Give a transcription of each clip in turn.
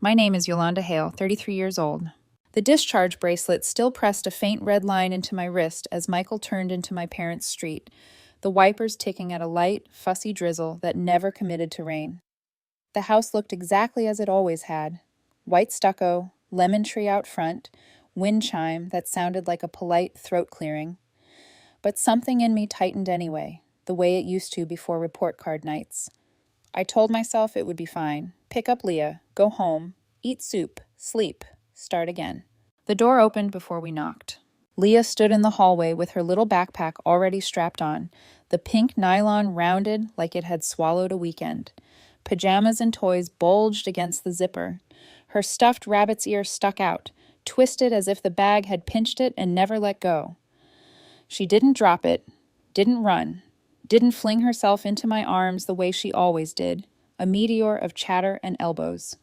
My name is Yolanda Hale, 33 years old. The discharge bracelet still pressed a faint red line into my wrist as Michael turned into my parents' street, the wipers ticking at a light, fussy drizzle that never committed to rain. The house looked exactly as it always had. White stucco, lemon tree out front, wind chime that sounded like a polite throat clearing. But something in me tightened anyway, the way it used to before report card nights. I told myself it would be fine. Pick up Leah, go home, eat soup, sleep, start again. The door opened before we knocked. Leah stood in the hallway with her little backpack already strapped on, the pink nylon rounded like it had swallowed a weekend. Pajamas and toys bulged against the zipper. Her stuffed rabbit's ear stuck out, twisted as if the bag had pinched it and never let go. She didn't drop it, didn't run, didn't fling herself into my arms the way she always did, a meteor of chatter and elbows.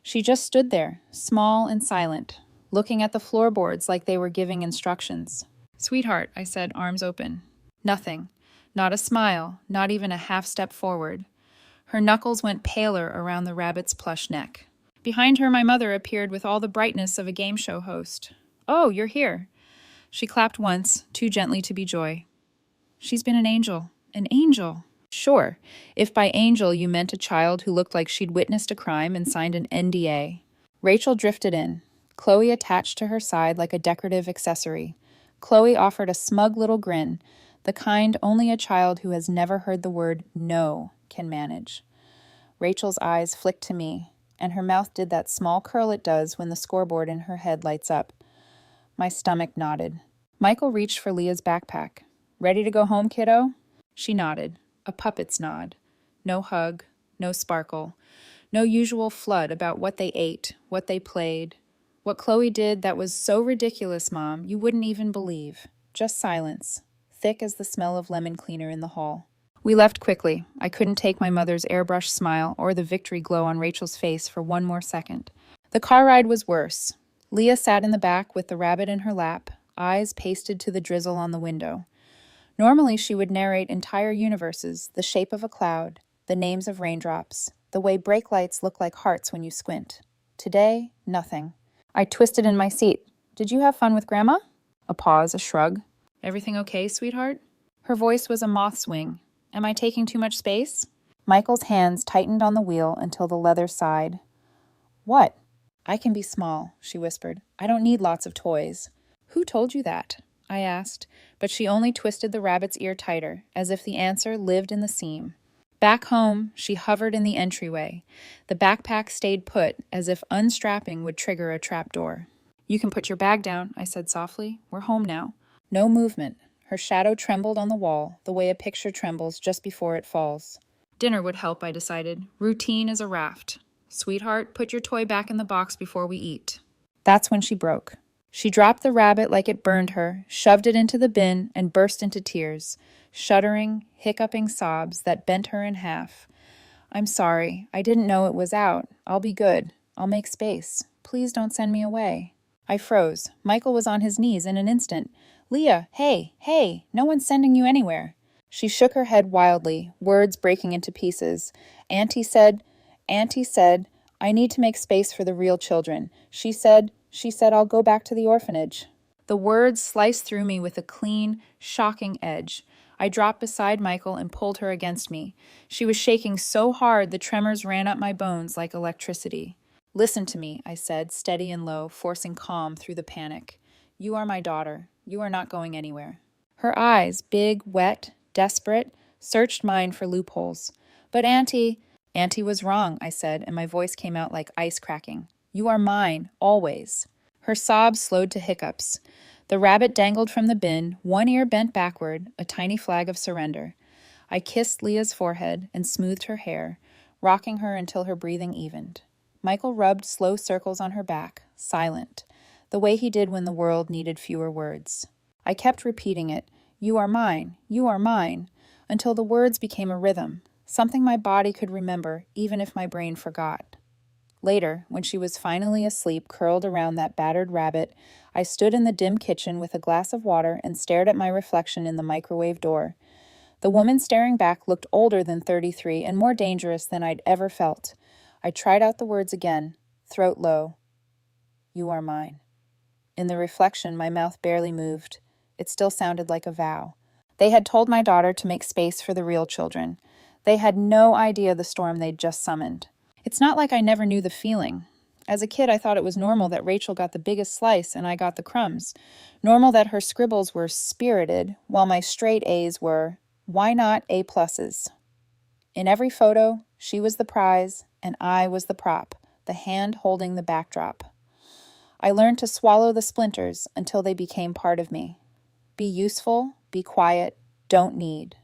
She just stood there, small and silent, looking at the floorboards like they were giving instructions. "Sweetheart," I said, arms open. Nothing. Not a smile, not even a half-step forward. Her knuckles went paler around the rabbit's plush neck. Behind her, my mother appeared with all the brightness of a game show host. "Oh, you're here." She clapped once, too gently to be joy. "She's been an angel. An angel." Sure, if by angel you meant a child who looked like she'd witnessed a crime and signed an NDA. Rachel drifted in, Chloe attached to her side like a decorative accessory. Chloe offered a smug little grin, the kind only a child who has never heard the word no can manage. Rachel's eyes flicked to me, and her mouth did that small curl it does when the scoreboard in her head lights up. My stomach nodded. Michael reached for Leah's backpack. "Ready to go home, kiddo?" She nodded, a puppet's nod. No hug, no sparkle, no usual flood about what they ate, what they played. What Chloe did that was so ridiculous, Mom, you wouldn't even believe. Just silence, thick as the smell of lemon cleaner in the hall. We left quickly. I couldn't take my mother's airbrush smile or the victory glow on Rachel's face for one more second. The car ride was worse. Leah sat in the back with the rabbit in her lap, eyes pasted to the drizzle on the window. Normally she would narrate entire universes, the shape of a cloud, the names of raindrops, the way brake lights look like hearts when you squint. Today, nothing. I twisted in my seat. "Did you have fun with Grandma?" A pause, a shrug. "Everything okay, sweetheart?" Her voice was a moth's wing. "Am I taking too much space?" Michael's hands tightened on the wheel until the leather sighed. "What?" "I can be small," she whispered. "I don't need lots of toys." "Who told you that?" I asked, but she only twisted the rabbit's ear tighter, as if the answer lived in the seam. Back home, she hovered in the entryway. The backpack stayed put, as if unstrapping would trigger a trapdoor. "You can put your bag down," I said softly. "We're home now." No movement. Her shadow trembled on the wall, the way a picture trembles just before it falls. Dinner would help, I decided. Routine is a raft. "Sweetheart, put your toy back in the box before we eat." That's when she broke. She dropped the rabbit like it burned her, shoved it into the bin, and burst into tears, shuddering, hiccuping sobs that bent her in half. "I'm sorry. I didn't know it was out. I'll be good. I'll make space. Please don't send me away." I froze. Michael was on his knees in an instant. "Leah, hey, no one's sending you anywhere." She shook her head wildly, words breaking into pieces. Auntie said, I need to make space for the real children. She said, I'll go back to the orphanage. The words sliced through me with a clean, shocking edge. I dropped beside Michael and pulled her against me. She was shaking so hard the tremors ran up my bones like electricity. "Listen to me," I said, steady and low, forcing calm through the panic. "You are my daughter. You are not going anywhere." Her eyes, big, wet, desperate, searched mine for loopholes. "But Auntie..." "Auntie was wrong," I said, and my voice came out like ice cracking. "You are mine, always." Her sobs slowed to hiccups. The rabbit dangled from the bin, one ear bent backward, a tiny flag of surrender. I kissed Leah's forehead and smoothed her hair, rocking her until her breathing evened. Michael rubbed slow circles on her back, silent, the way he did when the world needed fewer words. I kept repeating it, "You are mine, until the words became a rhythm, something my body could remember even if my brain forgot. Later, when she was finally asleep curled around that battered rabbit, I stood in the dim kitchen with a glass of water and stared at my reflection in the microwave door. The woman staring back looked older than 33 and more dangerous than I'd ever felt. I tried out the words again. throat low. You are mine. In the reflection, my mouth barely moved. It still sounded like a vow. They had told my daughter to make space for the real children. They had no idea the storm they'd just summoned. It's not like I never knew the feeling. As a kid, I thought it was normal that Rachel got the biggest slice and I got the crumbs. Normal that her scribbles were spirited, while my straight A's were, why not A pluses? In every photo, she was the prize and I was the prop, the hand holding the backdrop. I learned to swallow the splinters until they became part of me. Be useful, be quiet, don't need.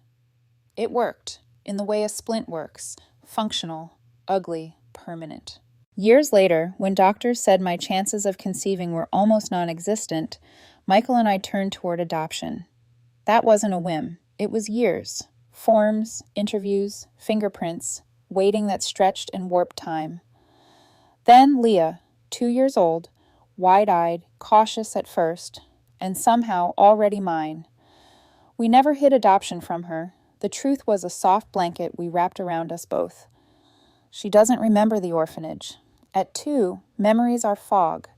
It worked, in the way a splint works, functional, ugly, permanent. Years later, when doctors said my chances of conceiving were almost non-existent, Michael and I turned toward adoption. That wasn't a whim. It was years. Forms, interviews, fingerprints, waiting that stretched and warped time. Then Leah, 2 years old, wide-eyed, cautious at first, and somehow already mine. We never hid adoption from her. The truth was a soft blanket we wrapped around us both. She doesn't remember the orphanage. At 2, memories are fog.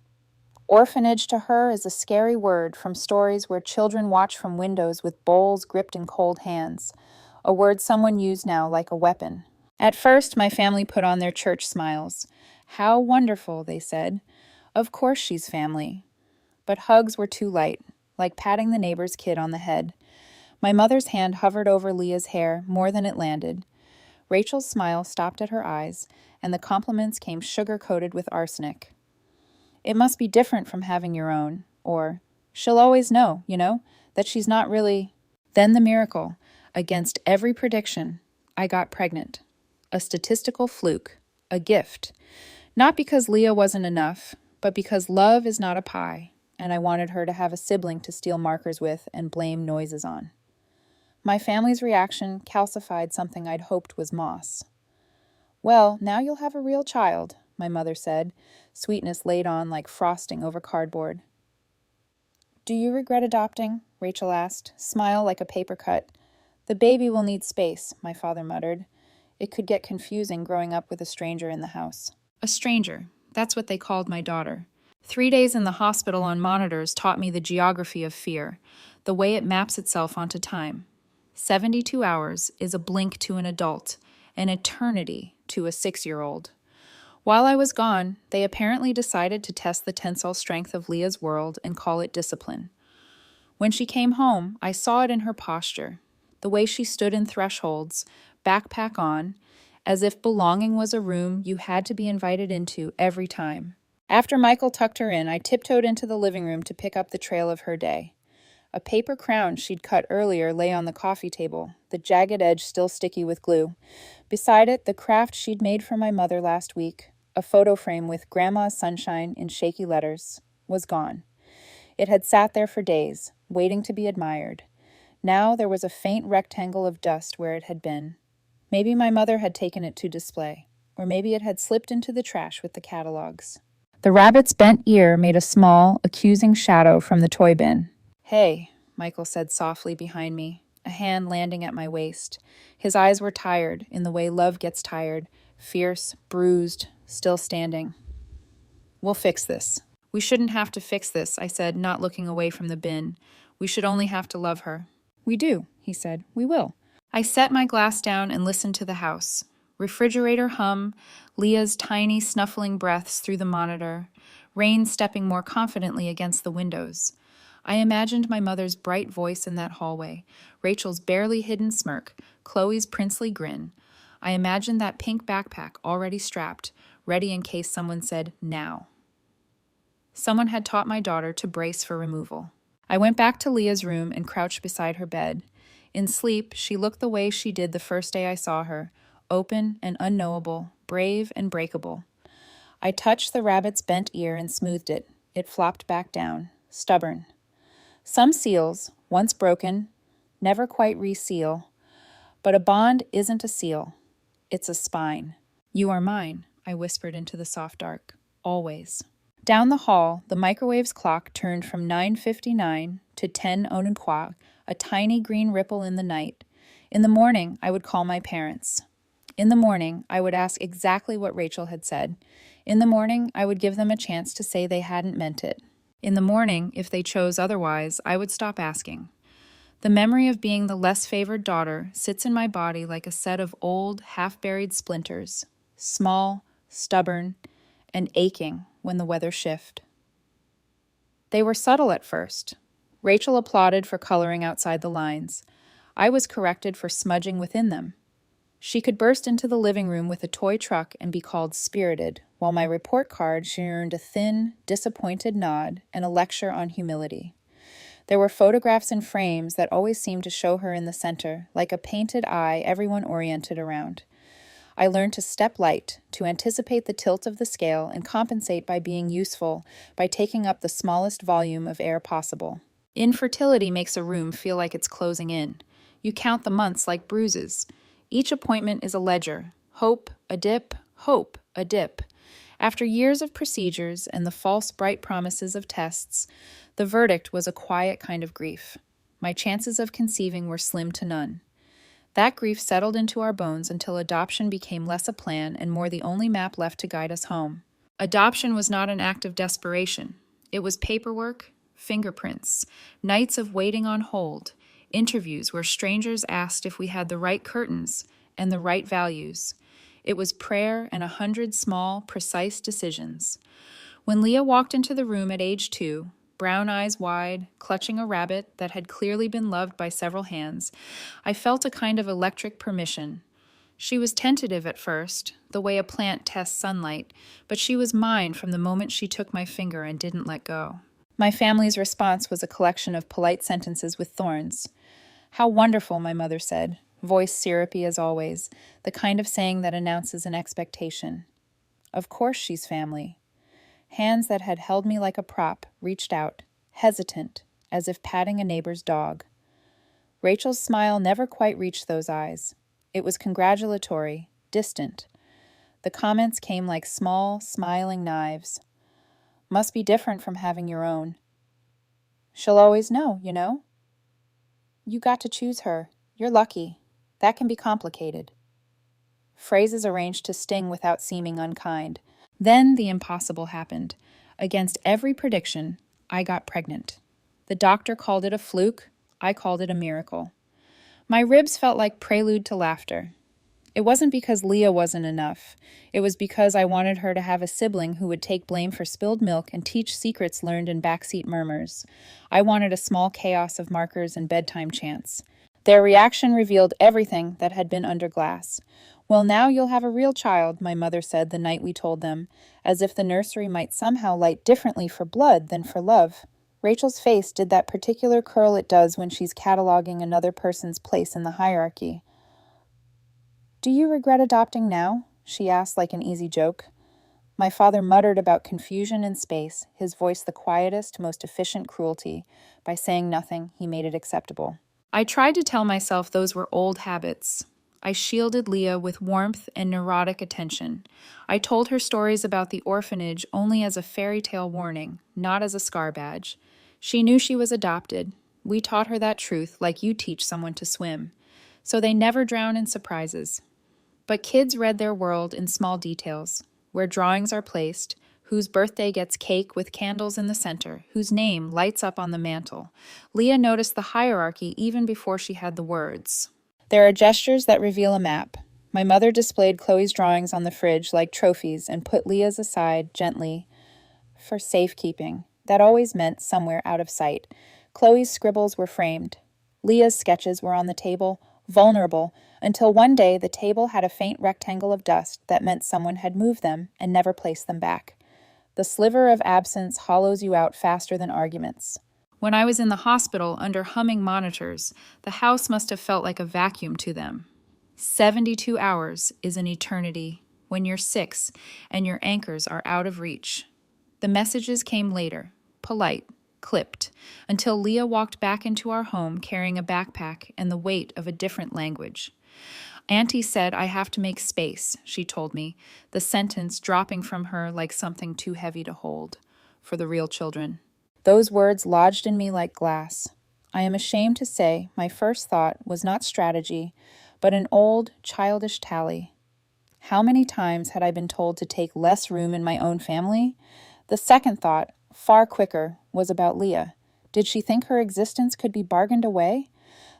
Orphanage to her is a scary word from stories where children watch from windows with bowls gripped in cold hands, a word someone used now like a weapon. At first, my family put on their church smiles. How wonderful, they said. Of course she's family. But hugs were too light, like patting the neighbor's kid on the head. My mother's hand hovered over Leah's hair more than it landed. Rachel's smile stopped at her eyes, and the compliments came sugar-coated with arsenic. It must be different from having your own, or, she'll always know, that she's not really. Then the miracle. Against every prediction, I got pregnant. A statistical fluke. A gift. Not because Leah wasn't enough, but because love is not a pie, and I wanted her to have a sibling to steal markers with and blame noises on. My family's reaction calcified something I'd hoped was moss. Well, now you'll have a real child, my mother said, sweetness laid on like frosting over cardboard. Do you regret adopting? Rachel asked, smile like a paper cut. The baby will need space, my father muttered. It could get confusing growing up with a stranger in the house. A stranger, that's what they called my daughter. 3 days in the hospital on monitors taught me the geography of fear, the way it maps itself onto time. 72 hours is a blink to an adult, an eternity to a 6-year-old. While I was gone, they apparently decided to test the tensile strength of Leah's world and call it discipline. When she came home, I saw it in her posture, the way she stood in thresholds, backpack on, as if belonging was a room you had to be invited into every time. After Michael tucked her in, I tiptoed into the living room to pick up the trail of her day. A paper crown she'd cut earlier lay on the coffee table, the jagged edge still sticky with glue. Beside it, the craft she'd made for my mother last week, a photo frame with Grandma's sunshine in shaky letters, was gone. It had sat there for days, waiting to be admired. Now there was a faint rectangle of dust where it had been. Maybe my mother had taken it to display, or maybe it had slipped into the trash with the catalogs. The rabbit's bent ear made a small, accusing shadow from the toy bin. Hey, Michael said softly behind me, a hand landing at my waist. His eyes were tired, in the way love gets tired, fierce, bruised, still standing. We'll fix this. We shouldn't have to fix this, I said, not looking away from the bin. We should only have to love her. We do, he said. We will. I set my glass down and listened to the house. Refrigerator hum, Leah's tiny snuffling breaths through the monitor, rain stepping more confidently against the windows. I imagined my mother's bright voice in that hallway, Rachel's barely hidden smirk, Chloe's princely grin. I imagined that pink backpack already strapped, ready in case someone said, now. Someone had taught my daughter to brace for removal. I went back to Leah's room and crouched beside her bed. In sleep, she looked the way she did the first day I saw her, open and unknowable, brave and breakable. I touched the rabbit's bent ear and smoothed it. It flopped back down, stubborn. Some seals, once broken, never quite reseal. But a bond isn't a seal. It's a spine. You are mine, I whispered into the soft dark. Always. Down the hall, the microwave's clock turned from 9:59 to 10:01, a tiny green ripple in the night. In the morning, I would call my parents. In the morning, I would ask exactly what Rachel had said. In the morning, I would give them a chance to say they hadn't meant it. In the morning, if they chose otherwise, I would stop asking. The memory of being the less favored daughter sits in my body like a set of old, half-buried splinters, small, stubborn, and aching when the weather shifted. They were subtle at first. Rachel applauded for coloring outside the lines. I was corrected for smudging within them. She could burst into the living room with a toy truck and be called spirited, while my report card she earned a thin, disappointed nod and a lecture on humility. There were photographs in frames that always seemed to show her in the center, like a painted eye everyone oriented around. I learned to step light, to anticipate the tilt of the scale and compensate by being useful, by taking up the smallest volume of air possible. Infertility makes a room feel like it's closing in. You count the months like bruises. Each appointment is a ledger. Hope, a dip, hope, a dip. After years of procedures and the false bright promises of tests, the verdict was a quiet kind of grief. My chances of conceiving were slim to none. That grief settled into our bones until adoption became less a plan and more the only map left to guide us home. Adoption was not an act of desperation. It was paperwork, fingerprints, nights of waiting on hold, interviews where strangers asked if we had the right curtains and the right values. It was prayer and 100 small, precise decisions. When Leah walked into the room at age 2, brown eyes wide, clutching a rabbit that had clearly been loved by several hands, I felt a kind of electric permission. She was tentative at first, the way a plant tests sunlight, but she was mine from the moment she took my finger and didn't let go. My family's response was a collection of polite sentences with thorns. "How wonderful," my mother said, voice syrupy as always, the kind of saying that announces an expectation. Of course she's family. Hands that had held me like a prop reached out, hesitant, as if patting a neighbor's dog. Rachel's smile never quite reached those eyes. It was congratulatory, distant. The comments came like small, smiling knives. Must be different from having your own. She'll always know, you know? You got to choose her. You're lucky. That can be complicated. Phrases arranged to sting without seeming unkind. Then the impossible happened. Against every prediction, I got pregnant. The doctor called it a fluke. I called it a miracle. My ribs felt like prelude to laughter. It wasn't because Leah wasn't enough. It was because I wanted her to have a sibling who would take blame for spilled milk and teach secrets learned in backseat murmurs. I wanted a small chaos of markers and bedtime chants. Their reaction revealed everything that had been under glass. "Well, now you'll have a real child," my mother said the night we told them, as if the nursery might somehow light differently for blood than for love. Rachel's face did that particular curl it does when she's cataloging another person's place in the hierarchy. "Do you regret adopting now?" she asked like an easy joke. My father muttered about confusion in space, his voice the quietest, most efficient cruelty. By saying nothing, he made it acceptable. I tried to tell myself those were old habits. I shielded Leah with warmth and neurotic attention. I told her stories about the orphanage only as a fairy tale warning, not as a scar badge. She knew she was adopted. We taught her that truth like you teach someone to swim. So they never drown in surprises. But kids read their world in small details, where drawings are placed, whose birthday gets cake with candles in the center, whose name lights up on the mantle. Leah noticed the hierarchy even before she had the words. There are gestures that reveal a map. My mother displayed Chloe's drawings on the fridge like trophies and put Leah's aside gently for safekeeping. That always meant somewhere out of sight. Chloe's scribbles were framed. Leah's sketches were on the table, vulnerable, until one day the table had a faint rectangle of dust that meant someone had moved them and never placed them back. The sliver of absence hollows you out faster than arguments. When I was in the hospital under humming monitors, the house must have felt like a vacuum to them. 72 hours is an eternity when you're 6 and your anchors are out of reach. The messages came later, polite, clipped, until Leah walked back into our home carrying a backpack and the weight of a different language. "Auntie said I have to make space," she told me, the sentence dropping from her like something too heavy to hold, for the real children. Those words lodged in me like glass. I am ashamed to say my first thought was not strategy, but an old, childish tally. How many times had I been told to take less room in my own family? The second thought, far quicker, was about Leah. Did she think her existence could be bargained away?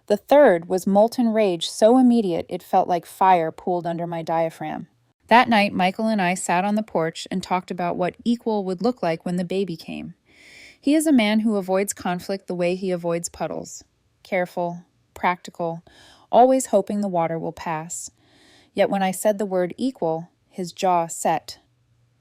The third was molten rage so immediate it felt like fire pooled under my diaphragm. That night, Michael and I sat on the porch and talked about what equal would look like when the baby came. He is a man who avoids conflict the way he avoids puddles. Careful, practical, always hoping the water will pass. Yet when I said the word equal, his jaw set.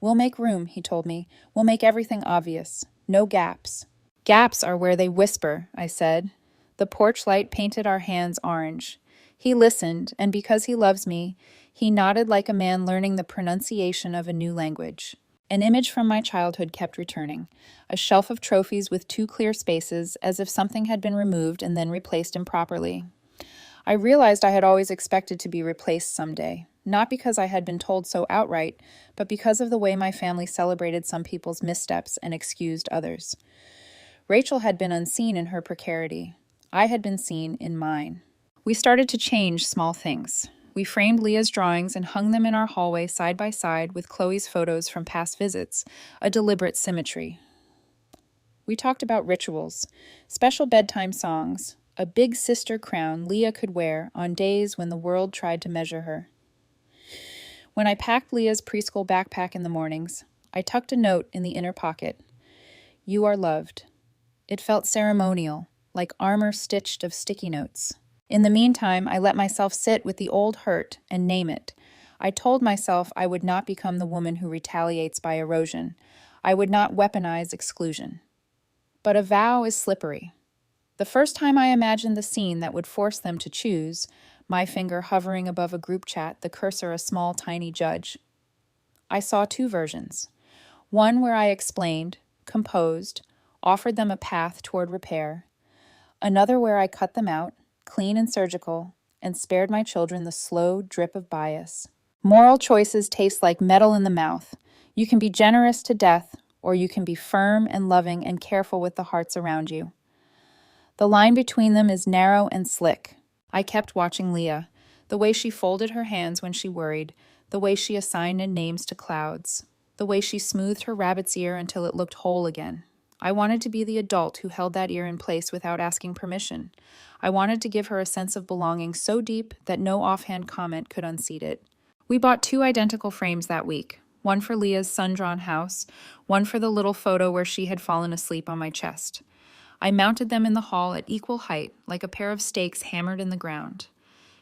"We'll make room," he told me. "We'll make everything obvious. No gaps." "Gaps are where they whisper," I said. The porch light painted our hands orange. He listened, and because he loves me, he nodded like a man learning the pronunciation of a new language. An image from my childhood kept returning, a shelf of trophies with two clear spaces, as if something had been removed and then replaced improperly. I realized I had always expected to be replaced someday, not because I had been told so outright, but because of the way my family celebrated some people's missteps and excused others. Rachel had been unseen in her precarity. I had been seen in mine. We started to change small things. We framed Leah's drawings and hung them in our hallway side by side with Chloe's photos from past visits, a deliberate symmetry. We talked about rituals, special bedtime songs, a big sister crown Leah could wear on days when the world tried to measure her. When I packed Leah's preschool backpack in the mornings, I tucked a note in the inner pocket. "You are loved." It felt ceremonial, like armor stitched of sticky notes. In the meantime, I let myself sit with the old hurt and name it. I told myself I would not become the woman who retaliates by erosion. I would not weaponize exclusion. But a vow is slippery. The first time I imagined the scene that would force them to choose, my finger hovering above a group chat, the cursor a small, tiny judge, I saw two versions. One where I explained, composed, offered them a path toward repair. Another where I cut them out, clean and surgical, and spared my children the slow drip of bias. Moral choices taste like metal in the mouth. You can be generous to death, or you can be firm and loving and careful with the hearts around you. The line between them is narrow and slick. I kept watching Leah, the way she folded her hands when she worried, the way she assigned names to clouds, the way she smoothed her rabbit's ear until it looked whole again. I wanted to be the adult who held that ear in place without asking permission. I wanted to give her a sense of belonging so deep that no offhand comment could unseat it. We bought 2 identical frames that week, one for Leah's sun-drawn house, one for the little photo where she had fallen asleep on my chest. I mounted them in the hall at equal height, like a pair of stakes hammered in the ground.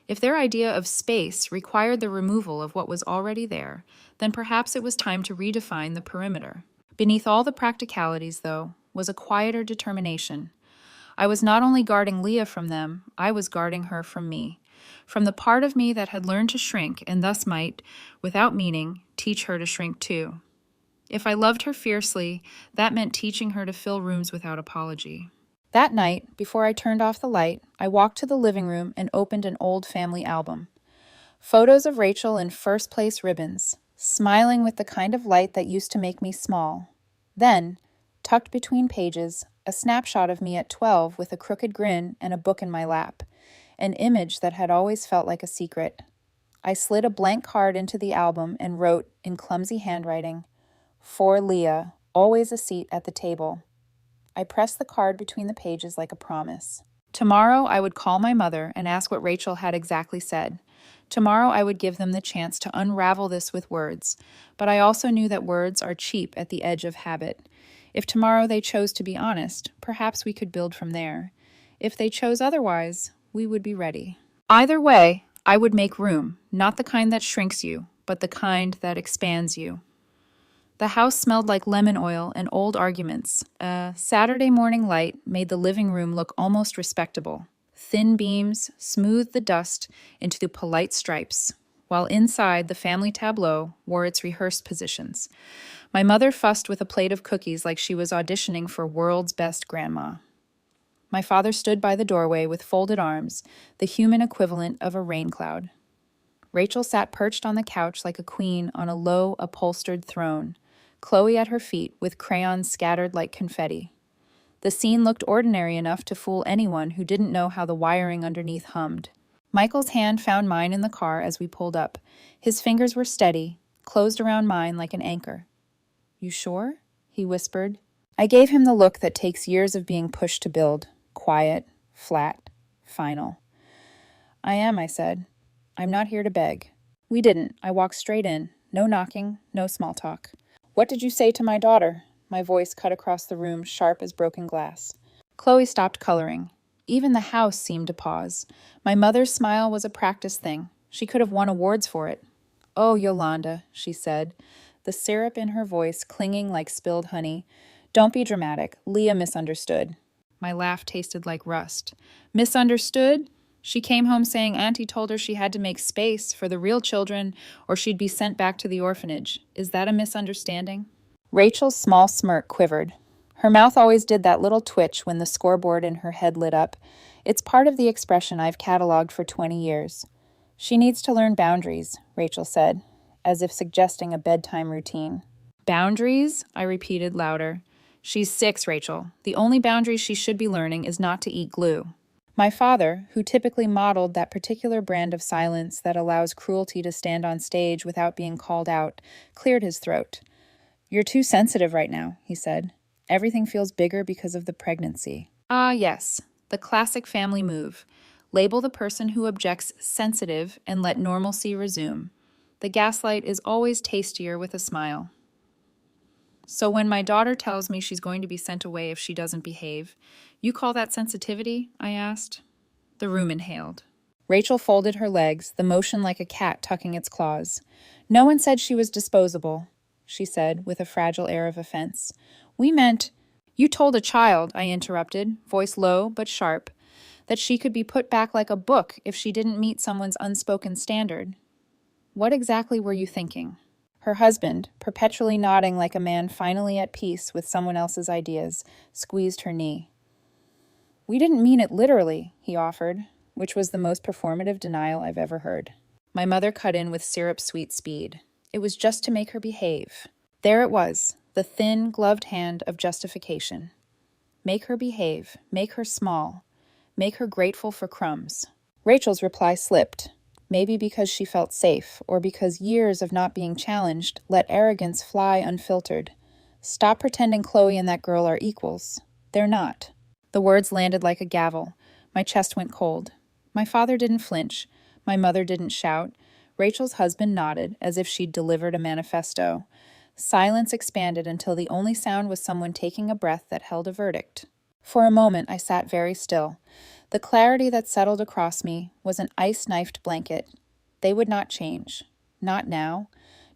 If their idea of space required the removal of what was already there, then perhaps it was time to redefine the perimeter. Beneath all the practicalities, though, was a quieter determination. I was not only guarding Leah from them, I was guarding her from me, from the part of me that had learned to shrink and thus might, without meaning, teach her to shrink too. If I loved her fiercely, that meant teaching her to fill rooms without apology. That night, before I turned off the light, I walked to the living room and opened an old family album. Photos of Rachel in first-place ribbons, smiling with the kind of light that used to make me small. Then, tucked between pages, a snapshot of me at 12 with a crooked grin and a book in my lap, an image that had always felt like a secret. I slid a blank card into the album and wrote, in clumsy handwriting, "For Leah, always a seat at the table." I pressed the card between the pages like a promise. Tomorrow I would call my mother and ask what Rachel had exactly said. Tomorrow I would give them the chance to unravel this with words, but I also knew that words are cheap at the edge of habit. If tomorrow they chose to be honest, perhaps we could build from there. If they chose otherwise, we would be ready. Either way, I would make room, not the kind that shrinks you, but the kind that expands you. The house smelled like lemon oil and old arguments. A Saturday morning light made the living room look almost respectable. Thin beams smoothed the dust into polite stripes, while inside the family tableau wore its rehearsed positions. My mother fussed with a plate of cookies like she was auditioning for World's Best Grandma. My father stood by the doorway with folded arms, the human equivalent of a rain cloud. Rachel sat perched on the couch like a queen on a low, upholstered throne, Chloe at her feet with crayons scattered like confetti. The scene looked ordinary enough to fool anyone who didn't know how the wiring underneath hummed. Michael's hand found mine in the car as we pulled up. His fingers were steady, closed around mine like an anchor. "You sure?" he whispered. I gave him the look that takes years of being pushed to build. Quiet, flat, final. "I am," I said. "I'm not here to beg." We didn't. I walked straight in. No knocking, no small talk. "What did you say to my daughter?" My voice cut across the room, sharp as broken glass. Chloe stopped coloring. Even the house seemed to pause. My mother's smile was a practice thing. She could have won awards for it. "Oh, Yolanda," she said, the syrup in her voice clinging like spilled honey. "Don't be dramatic. Leah misunderstood." My laugh tasted like rust. "Misunderstood?" She came home saying Auntie told her she had to make space for the real children or she'd be sent back to the orphanage. Is that a misunderstanding? Rachel's small smirk quivered. Her mouth always did that little twitch when the scoreboard in her head lit up. It's part of the expression I've cataloged for 20 years. "She needs to learn boundaries," Rachel said, as if suggesting a bedtime routine. "Boundaries?" I repeated louder. "She's 6, Rachel. The only boundary she should be learning is not to eat glue." My father, who typically modeled that particular brand of silence that allows cruelty to stand on stage without being called out, cleared his throat. "You're too sensitive right now," he said. "Everything feels bigger because of the pregnancy." Ah, yes, the classic family move. Label the person who objects sensitive and let normalcy resume. The gaslight is always tastier with a smile. "So when my daughter tells me she's going to be sent away if she doesn't behave, you call that sensitivity?" I asked. The room inhaled. Rachel folded her legs, the motion like a cat tucking its claws. "No one said she was disposable," she said, with a fragile air of offense. "We meant—" "You told a child," I interrupted, voice low but sharp, "that she could be put back like a book if she didn't meet someone's unspoken standard. What exactly were you thinking?" Her husband, perpetually nodding like a man finally at peace with someone else's ideas, squeezed her knee. "We didn't mean it literally," he offered, which was the most performative denial I've ever heard. My mother cut in with syrup-sweet speed. It was just to make her behave. There it was, the thin, gloved hand of justification. Make her behave, make her small, make her grateful for crumbs. Rachel's reply slipped, maybe because she felt safe, or because years of not being challenged let arrogance fly unfiltered. "Stop pretending Chloe and that girl are equals. They're not." The words landed like a gavel. My chest went cold. My father didn't flinch. My mother didn't shout. Rachel's husband nodded, as if she'd delivered a manifesto. Silence expanded until the only sound was someone taking a breath that held a verdict. For a moment, I sat very still. The clarity that settled across me was an ice-knifed blanket. They would not change. Not now.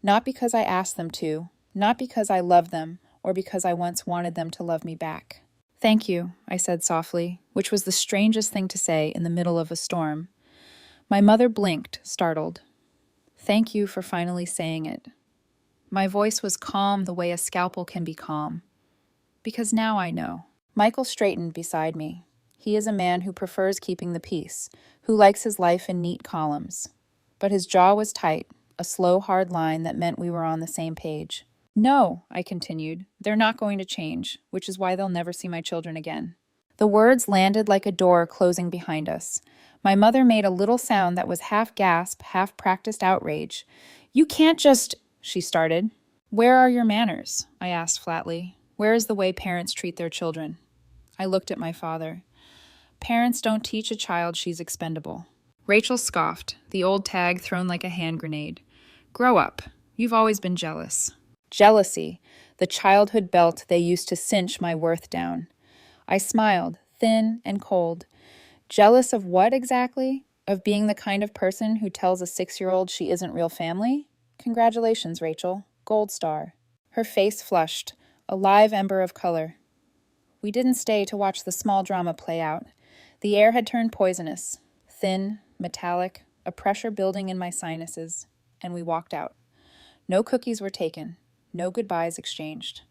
Not because I asked them to. Not because I love them, or because I once wanted them to love me back. "Thank you," I said softly, which was the strangest thing to say in the middle of a storm. My mother blinked, startled. "Thank you for finally saying it." My voice was calm the way a scalpel can be calm. "Because now I know." Michael straightened beside me. He is a man who prefers keeping the peace, who likes his life in neat columns. But his jaw was tight, a slow, hard line that meant we were on the same page. "No," I continued, "they're not going to change, which is why they'll never see my children again." The words landed like a door closing behind us. My mother made a little sound that was half gasp, half practiced outrage. "You can't just—" she started. "Where are your manners?" I asked flatly. "Where is the way parents treat their children?" I looked at my father. "Parents don't teach a child she's expendable." Rachel scoffed, the old tag thrown like a hand grenade. "Grow up. You've always been jealous." Jealousy, the childhood belt they used to cinch my worth down. I smiled, thin and cold. Jealous of what exactly? Of being the kind of person who tells a 6-year-old she isn't real family? Congratulations, Rachel. Gold star. Her face flushed, a live ember of color. We didn't stay to watch the small drama play out. The air had turned poisonous, thin, metallic, a pressure building in my sinuses, and we walked out. No cookies were taken. No goodbyes exchanged.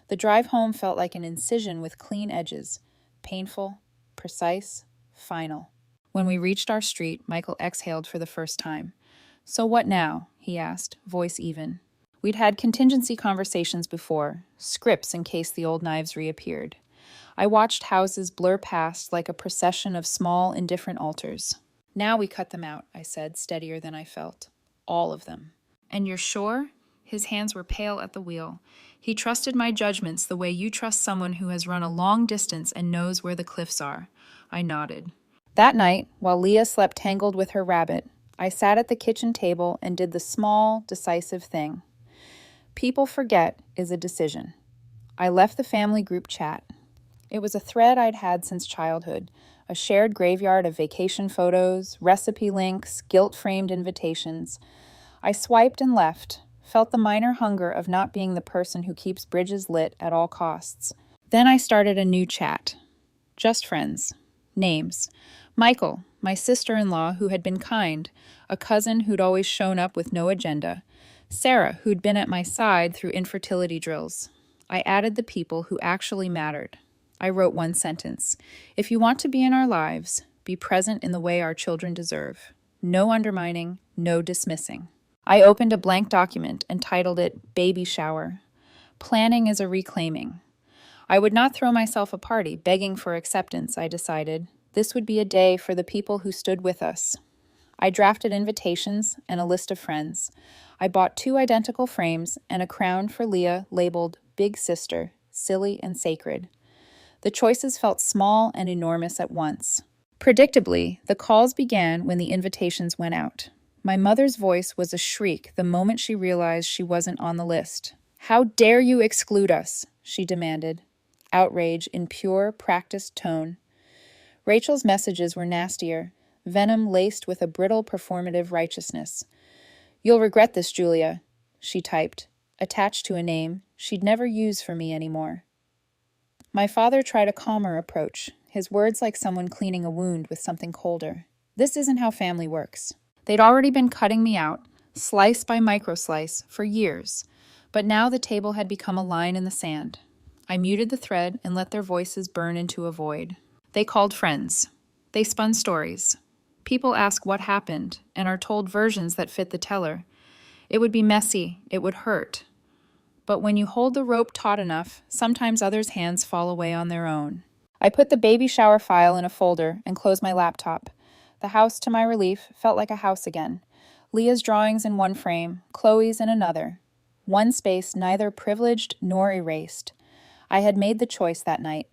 The drive home felt like an incision with clean edges, painful, precise, final. When we reached our street, Michael exhaled for the first time. "So what now?" he asked, voice even. We'd had contingency conversations before, scripts in case the old knives reappeared. I watched houses blur past like a procession of small, indifferent altars. Now we cut them out, I said, steadier than I felt. All of them. And you're sure? His hands were pale at the wheel. He trusted my judgments the way you trust someone who has run a long distance and knows where the cliffs are. I nodded. That night, while Leah slept tangled with her rabbit, I sat at the kitchen table and did the small, decisive thing. People forget is a decision. I left the family group chat. It was a thread I'd had since childhood, a shared graveyard of vacation photos, recipe links, guilt-framed invitations. I swiped and left, felt the minor hunger of not being the person who keeps bridges lit at all costs. Then I started a new chat. Just friends. Names. Michael, my sister-in-law who had been kind, a cousin who'd always shown up with no agenda. Sarah, who'd been at my side through infertility drills. I added the people who actually mattered. I wrote one sentence. If you want to be in our lives, be present in the way our children deserve. No undermining, no dismissing. I opened a blank document and titled it Baby Shower. Planning is a reclaiming. I would not throw myself a party, begging for acceptance, I decided. This would be a day for the people who stood with us. I drafted invitations and a list of friends. I bought 2 identical frames and a crown for Leah labeled Big Sister, silly and sacred. The choices felt small and enormous at once. Predictably, the calls began when the invitations went out. My mother's voice was a shriek the moment she realized she wasn't on the list. "How dare you exclude us?" she demanded, outrage in pure, practiced tone. Rachel's messages were nastier, venom laced with a brittle performative righteousness. "You'll regret this, Julia," she typed, attached to a name she'd never use for me anymore. My father tried a calmer approach, his words like someone cleaning a wound with something colder. This isn't how family works. They'd already been cutting me out, slice by microslice, for years, but now the table had become a line in the sand. I muted the thread and let their voices burn into a void. They called friends. They spun stories. People ask what happened and are told versions that fit the teller. It would be messy, it would hurt. But when you hold the rope taut enough, sometimes others' hands fall away on their own. I put the baby shower file in a folder and closed my laptop. The house, to my relief, felt like a house again. Leah's drawings in one frame, Chloe's in another. One space neither privileged nor erased. I had made the choice that night.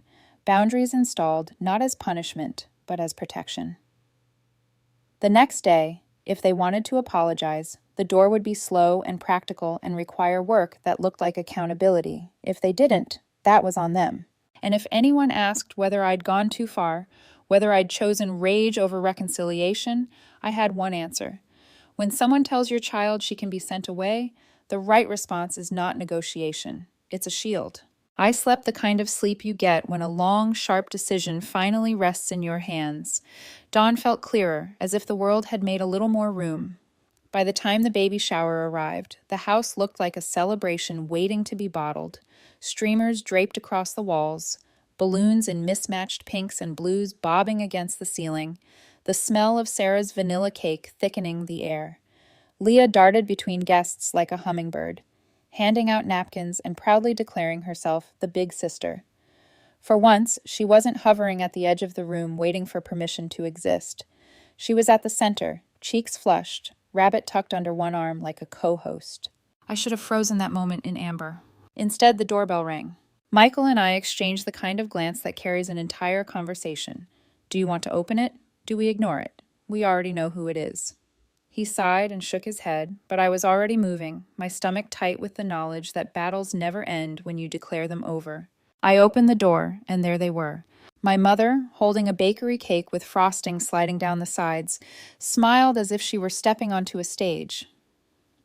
Boundaries installed, not as punishment, but as protection. The next day, if they wanted to apologize, the door would be slow and practical and require work that looked like accountability. If they didn't, that was on them. And if anyone asked whether I'd gone too far, whether I'd chosen rage over reconciliation, I had one answer. When someone tells your child she can be sent away, the right response is not negotiation. It's a shield. I slept the kind of sleep you get when a long, sharp decision finally rests in your hands. Dawn felt clearer, as if the world had made a little more room. By the time the baby shower arrived, the house looked like a celebration waiting to be bottled. Streamers draped across the walls, balloons in mismatched pinks and blues bobbing against the ceiling, the smell of Sarah's vanilla cake thickening the air. Leah darted between guests like a hummingbird, handing out napkins and proudly declaring herself the big sister. For once, she wasn't hovering at the edge of the room waiting for permission to exist. She was at the center, cheeks flushed, rabbit tucked under one arm like a co-host. I should have frozen that moment in amber. Instead, the doorbell rang. Michael and I exchanged the kind of glance that carries an entire conversation. Do you want to open it? Do we ignore it? We already know who it is. He sighed and shook his head, but I was already moving, my stomach tight with the knowledge that battles never end when you declare them over. I opened the door, and there they were. My mother, holding a bakery cake with frosting sliding down the sides, smiled as if she were stepping onto a stage.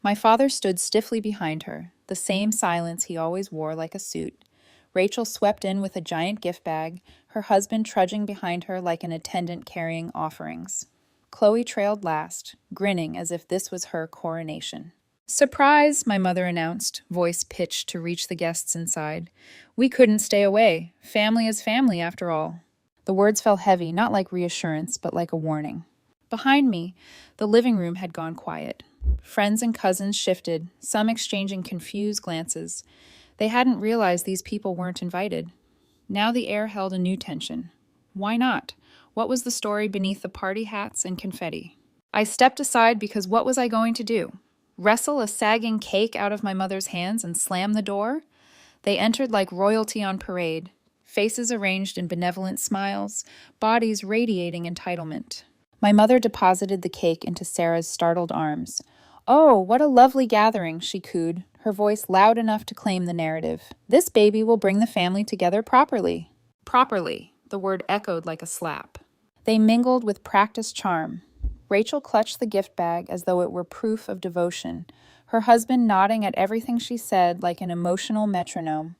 My father stood stiffly behind her, the same silence he always wore like a suit. Rachel swept in with a giant gift bag, her husband trudging behind her like an attendant carrying offerings. Chloe trailed last, grinning as if this was her coronation. "Surprise," my mother announced, voice pitched to reach the guests inside. "We couldn't stay away. Family is family, after all." The words fell heavy, not like reassurance, but like a warning. Behind me, the living room had gone quiet. Friends and cousins shifted, some exchanging confused glances. They hadn't realized these people weren't invited. Now the air held a new tension. Why not? What was the story beneath the party hats and confetti? I stepped aside because what was I going to do? Wrestle a sagging cake out of my mother's hands and slam the door? They entered like royalty on parade, faces arranged in benevolent smiles, bodies radiating entitlement. My mother deposited the cake into Sarah's startled arms. "Oh, what a lovely gathering," she cooed, her voice loud enough to claim the narrative. "This baby will bring the family together properly." Properly, the word echoed like a slap. They mingled with practiced charm. Rachel clutched the gift bag as though it were proof of devotion, her husband nodding at everything she said like an emotional metronome.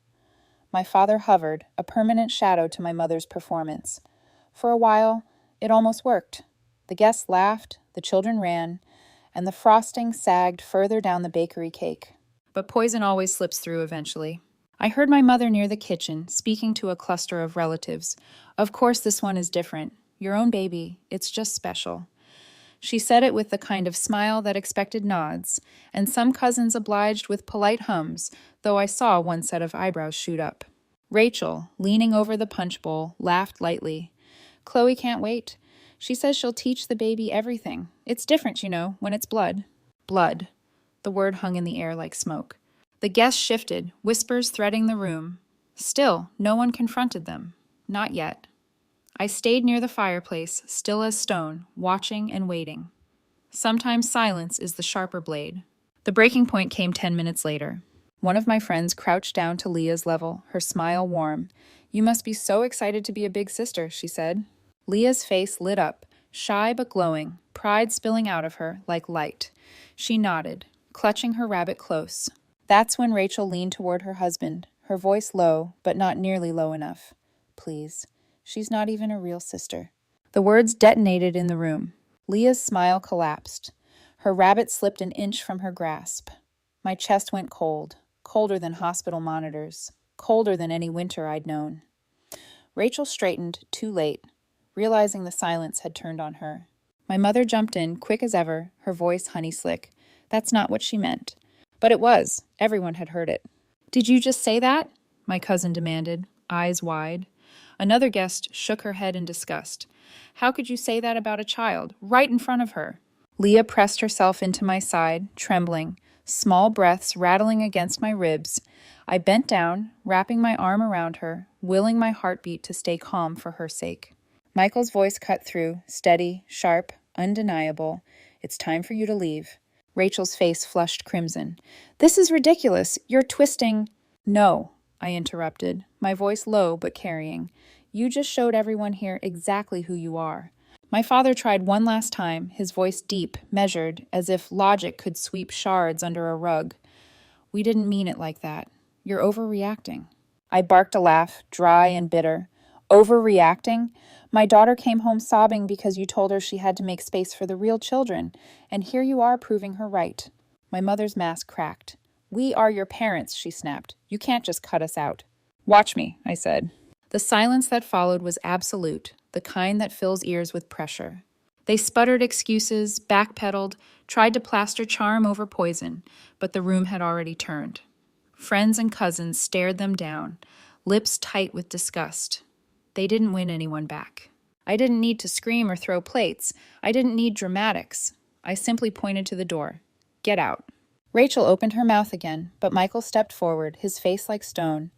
My father hovered, a permanent shadow to my mother's performance. For a while, it almost worked. The guests laughed, the children ran, and the frosting sagged further down the bakery cake. But poison always slips through eventually. I heard my mother near the kitchen, speaking to a cluster of relatives. "Of course this one is different. Your own baby. It's just special." She said it with the kind of smile that expected nods, and some cousins obliged with polite hums, though I saw one set of eyebrows shoot up. Rachel, leaning over the punch bowl, laughed lightly. "Chloe can't wait. She says she'll teach the baby everything. It's different, you know, when it's blood." Blood. The word hung in the air like smoke. The guests shifted, whispers threading the room. Still, no one confronted them. Not yet. I stayed near the fireplace, still as stone, watching and waiting. Sometimes silence is the sharper blade. The breaking point came 10 minutes later. One of my friends crouched down to Leah's level, her smile warm. "You must be so excited to be a big sister," she said. Leah's face lit up, shy but glowing, pride spilling out of her like light. She nodded, clutching her rabbit close. That's when Rachel leaned toward her husband, her voice low, but not nearly low enough. "Please. She's not even a real sister." The words detonated in the room. Leah's smile collapsed. Her rabbit slipped an inch from her grasp. My chest went cold, colder than hospital monitors, colder than any winter I'd known. Rachel straightened, too late, realizing the silence had turned on her. My mother jumped in, quick as ever, her voice honey-slick. That's not what she meant. But it was. Everyone had heard it. "Did you just say that?" my cousin demanded, eyes wide. Another guest shook her head in disgust. "How could you say that about a child, right in front of her?" Leah pressed herself into my side, trembling, small breaths rattling against my ribs. I bent down, wrapping my arm around her, willing my heartbeat to stay calm for her sake. Michael's voice cut through, steady, sharp, undeniable. "It's time for you to leave." Rachel's face flushed crimson. "This is ridiculous. You're twisting—" "No," I interrupted, my voice low but carrying. "You just showed everyone here exactly who you are." My father tried one last time, his voice deep, measured, as if logic could sweep shards under a rug. "We didn't mean it like that. You're overreacting." I barked a laugh, dry and bitter. "Overreacting? My daughter came home sobbing because you told her she had to make space for the real children, and here you are proving her right." My mother's mask cracked. "We are your parents," she snapped. "You can't just cut us out." "Watch me," I said. The silence that followed was absolute, the kind that fills ears with pressure. They sputtered excuses, backpedaled, tried to plaster charm over poison, but the room had already turned. Friends and cousins stared them down, lips tight with disgust. They didn't win anyone back. I didn't need to scream or throw plates. I didn't need dramatics. I simply pointed to the door. "Get out." Rachel opened her mouth again, but Michael stepped forward, his face like stone.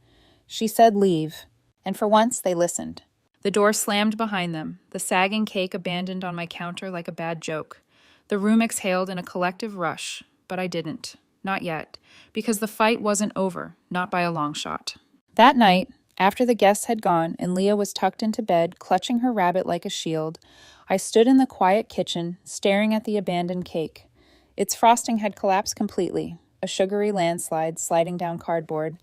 She said, "Leave," and for once they listened. The door slammed behind them, the sagging cake abandoned on my counter like a bad joke. The room exhaled in a collective rush, but I didn't. Not yet, because the fight wasn't over, not by a long shot. That night, after the guests had gone and Leah was tucked into bed, clutching her rabbit like a shield, I stood in the quiet kitchen, staring at the abandoned cake. Its frosting had collapsed completely, a sugary landslide sliding down cardboard.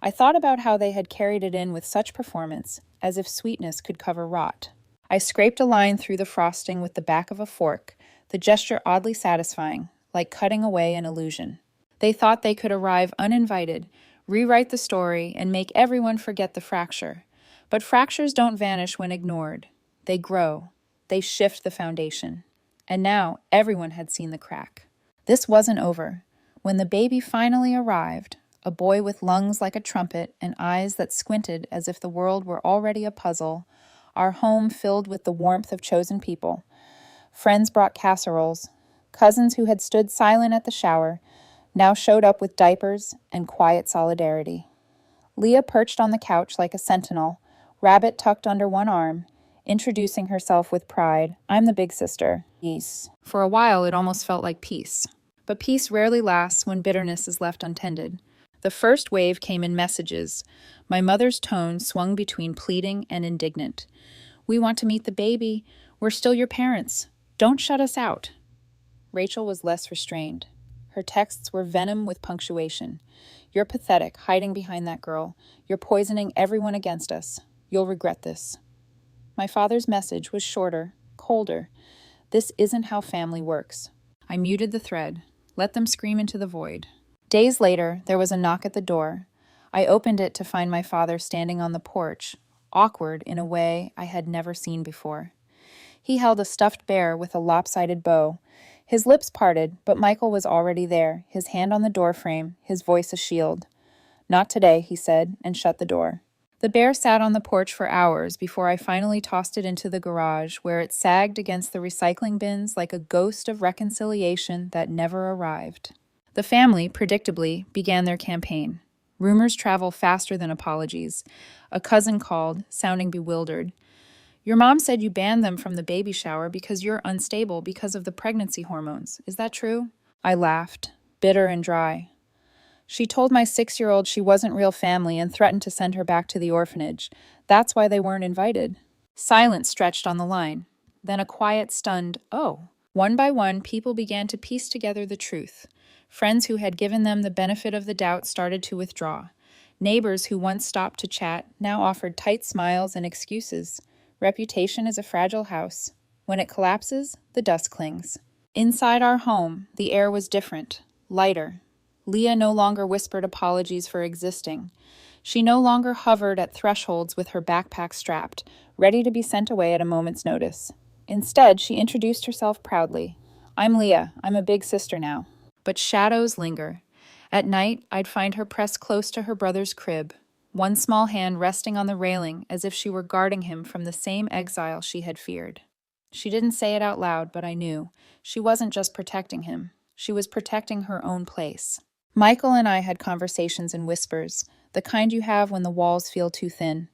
I thought about how they had carried it in with such performance, as if sweetness could cover rot. I scraped a line through the frosting with the back of a fork, the gesture oddly satisfying, like cutting away an illusion. They thought they could arrive uninvited, rewrite the story, and make everyone forget the fracture. But fractures don't vanish when ignored. They grow. They shift the foundation. And now everyone had seen the crack. This wasn't over. When the baby finally arrived, a boy with lungs like a trumpet and eyes that squinted as if the world were already a puzzle, our home filled with the warmth of chosen people. Friends brought casseroles. Cousins who had stood silent at the shower now showed up with diapers and quiet solidarity. Leah perched on the couch like a sentinel, rabbit tucked under one arm, introducing herself with pride. I'm the big sister. Peace. For a while, it almost felt like peace. But peace rarely lasts when bitterness is left untended. The first wave came in messages. My mother's tone swung between pleading and indignant. We want to meet the baby. We're still your parents. Don't shut us out. Rachel was less restrained. Her texts were venom with punctuation. You're pathetic, hiding behind that girl. You're poisoning everyone against us. You'll regret this. My father's message was shorter, colder. This isn't how family works. I muted the thread. Let them scream into the void. Days later, there was a knock at the door. I opened it to find my father standing on the porch, awkward in a way I had never seen before. He held a stuffed bear with a lopsided bow. His lips parted, but Michael was already there, his hand on the doorframe, his voice a shield. Not today, he said, and shut the door. The bear sat on the porch for hours before I finally tossed it into the garage, where it sagged against the recycling bins like a ghost of reconciliation that never arrived. The family, predictably, began their campaign. Rumors travel faster than apologies. A cousin called, sounding bewildered. Your mom said you banned them from the baby shower because you're unstable because of the pregnancy hormones. Is that true? I laughed, bitter and dry. She told my 6-year-old she wasn't real family and threatened to send her back to the orphanage. That's why they weren't invited. Silence stretched on the line. Then a quiet, stunned, oh. One by one, people began to piece together the truth. Friends who had given them the benefit of the doubt started to withdraw. Neighbors who once stopped to chat now offered tight smiles and excuses. Reputation is a fragile house. When it collapses, the dust clings. Inside our home, the air was different, lighter. Leah no longer whispered apologies for existing. She no longer hovered at thresholds with her backpack strapped, ready to be sent away at a moment's notice. Instead, she introduced herself proudly. I'm Leah. I'm a big sister now. But shadows linger. At night, I'd find her pressed close to her brother's crib, one small hand resting on the railing as if she were guarding him from the same exile she had feared. She didn't say it out loud, but I knew. She wasn't just protecting him. She was protecting her own place. Michael and I had conversations in whispers, the kind you have when the walls feel too thin.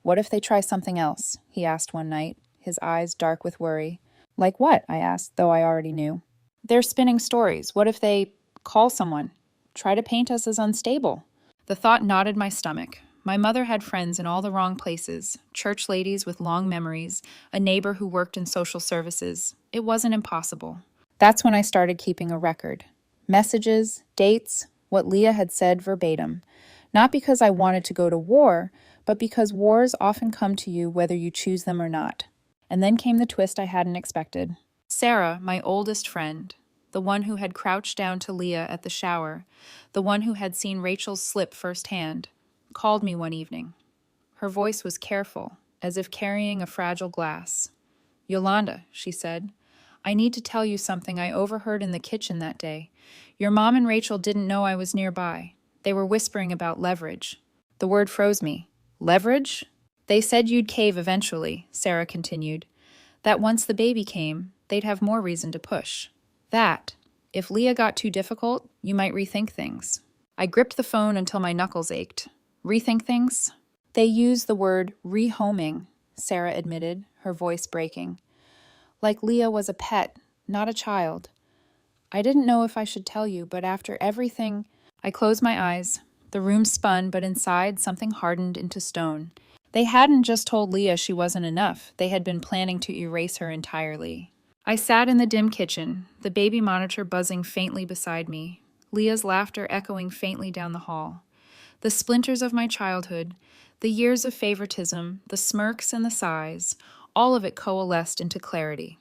What if they try something else? He asked one night, his eyes dark with worry. Like what? I asked, though I already knew. They're spinning stories. What if they call someone? Try to paint us as unstable. The thought knotted my stomach. My mother had friends in all the wrong places, church ladies with long memories, a neighbor who worked in social services. It wasn't impossible. That's when I started keeping a record. Messages, dates, what Leah had said verbatim. Not because I wanted to go to war, but because wars often come to you whether you choose them or not. And then came the twist I hadn't expected. Sarah, my oldest friend, the one who had crouched down to Leah at the shower, the one who had seen Rachel's slip firsthand, called me one evening. Her voice was careful, as if carrying a fragile glass. Yolanda, she said, I need to tell you something I overheard in the kitchen that day. Your mom and Rachel didn't know I was nearby. They were whispering about leverage. The word froze me. Leverage? They said you'd cave eventually, Sarah continued. That once the baby came, they'd have more reason to push. That, if Leah got too difficult, you might rethink things. I gripped the phone until my knuckles ached. Rethink things? They use the word rehoming, Sarah admitted, her voice breaking. Like Leah was a pet, not a child. I didn't know if I should tell you, but after everything, I closed my eyes. The room spun, but inside something hardened into stone. They hadn't just told Leah she wasn't enough. They had been planning to erase her entirely. I sat in the dim kitchen, the baby monitor buzzing faintly beside me, Leah's laughter echoing faintly down the hall. The splinters of my childhood, the years of favoritism, the smirks and the sighs, all of it coalesced into clarity.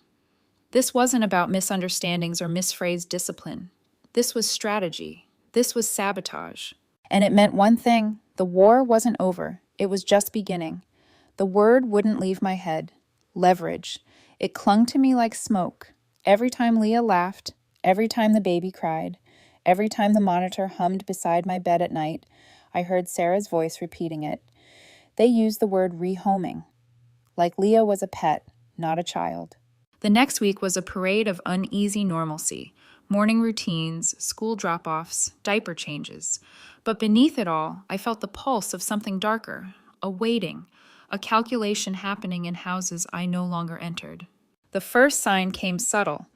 This wasn't about misunderstandings or misphrased discipline. This was strategy. This was sabotage. And it meant one thing: the war wasn't over. It was just beginning. The word wouldn't leave my head. Leverage. It clung to me like smoke. Every time Leah laughed, every time the baby cried, every time the monitor hummed beside my bed at night, I heard Sarah's voice repeating it. They used the word rehoming. like Leah was a pet, not a child. The next week was a parade of uneasy normalcy, morning routines, school drop-offs, diaper changes. But beneath it all, I felt the pulse of something darker, a waiting, a calculation happening in houses I no longer entered. The first sign came subtle.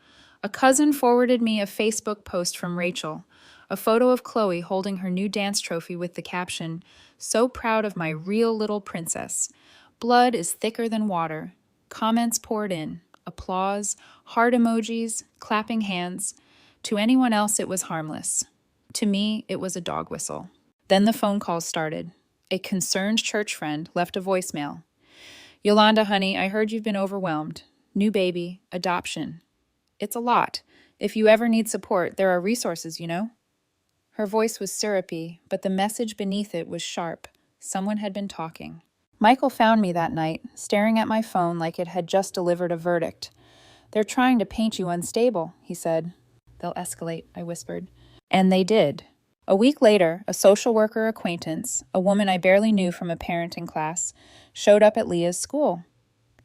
A cousin forwarded me a Facebook post from Rachel, a photo of Chloe holding her new dance trophy with the caption, "So proud of my real little princess. Blood is thicker than water." Comments poured in. Applause, heart emojis, clapping hands. To anyone else, it was harmless. To me, it was a dog whistle. Then the phone calls started. A concerned church friend left a voicemail. "Yolanda, honey, I heard you've been overwhelmed. New baby, adoption. It's a lot. If you ever need support, there are resources, you know." Her voice was syrupy, but the message beneath it was sharp. Someone had been talking. Michael found me that night, staring at my phone like it had just delivered a verdict. "They're trying to paint you unstable," he said. "They'll escalate," I whispered. And they did. A week later, a social worker acquaintance, a woman I barely knew from a parenting class, showed up at Leah's school.